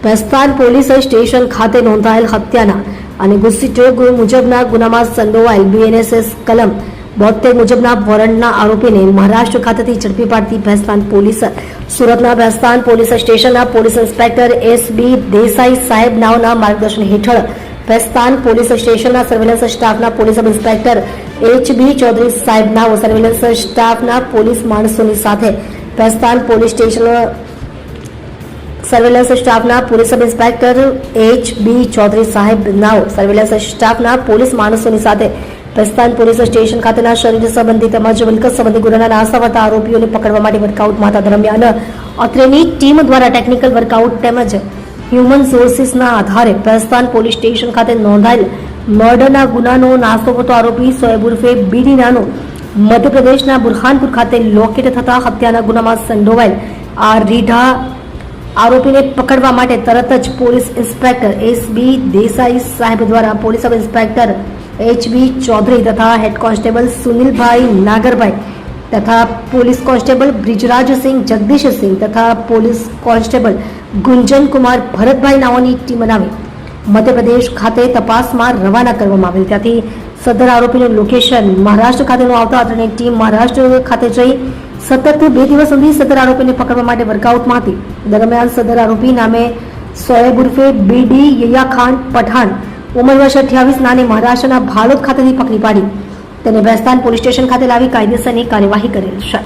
Bhestan police station ખાતે નોંધાયેલ હત્યાના અને ગુસ્સીટોગ મુજબના ગુનામાં સંડોવાયેલ BNSS કલમ 72 મુજબના વોરંટના આરોપીને મહારાષ્ટ્ર ખાતેથી ઝડપી પાડતી ભેસ્તાન પોલીસ સુરતના ભેસ્તાન પોલીસ સ્ટેશનના પોલીસ ઇન્સ્પેક્ટર SB દેસાઈ સાહેબ નાઓના માર્ગદર્શન હેઠળ ભેસ્તાન પોલીસ સ્ટેશનના સર્વેલન્સ સ્ટાફના police sub inspector HB Chaudhari સાહેબ નાઓ સર્વેલન્સ સ્ટાફના પોલીસ માણસોની સાથે ભેસ્તાન પોલીસ સ્ટેશન સર્વેલન્સ સ્ટાફના police sub inspector HB Chaudhari સાહેબ નાઓ સર્વેલન્સ સ્ટાફના પોલીસ માણસોની સાથે ભેસ્તાન પોલીસ સ્ટેશન ખાતેના શરીર સંબંધી તેમજ મિલકત સંબંધી ગુનાના નાસાવતા આરોપીઓને પકડવા માટે વર્કઆઉટ માતા દરમિયાન અત્રેની ટીમ દ્વારા ટેકનિકલ વર્કઆઉટ તેમજ હ્યુમન સોર્સિસના આધારે ભેસ્તાન પોલીસ સ્ટેશન ખાતે નોંધાયેલ મર્ડરના ગુનાનો નાસોવતો આરોપી સોએબ ઉર્ફે બીડી નાનો મધ્યપ્રદેશના બુરહાનપુર ખાતે લોકેટ થતા હત્યાના ગુનામાં સંડોવાયેલ આ રીઢા આરોપીને પકડવા માટે તરત જ પોલીસ ઇન્સ્પેક્ટર SB દેસાઈ સાહેબ દ્વારા police sub inspector HB Chaudhari તથા હેડ કોન્સ્ટેબલ સુનિલભાઈ નાગરભાઈ તથા પોલીસ કોન્સ્ટેબલ બ્રિજરાજસિંહ જગદીશસિંહ તથા પોલીસ કોન્સ્ટેબલ ગુંજન કુમાર ભરતભાઈ નાઓની ટીમ બનાવી મધ્યપ્રદેશ ખાતે તપાસમાં રવાના કરવામાં આવેલ. ત્યાંથી સદર આરોપીનું લોકેશન મહારાષ્ટ્ર ખાતેનું આવતા અત્રેની ટીમ મહારાષ્ટ્ર ખાતે જઈ સતત 2 દિવસ સુધી સદર આરોપીને પકડવા માટે વર્કઆઉટમાં હતી. દરમિયાન સદર આરોપી નામે સોએબ ઉર્ફે બીડી યયા ખાન પઠાણ ઉંમર વર્ષ 28 નાને મહારાષ્ટ્રના ભાલોદ ખાતેથી પકડી પાડી તેને ભેસ્તાન પોલીસ સ્ટેશન ખાતે લાવી કાયદેસરની કાર્યવાહી કરેલ છે.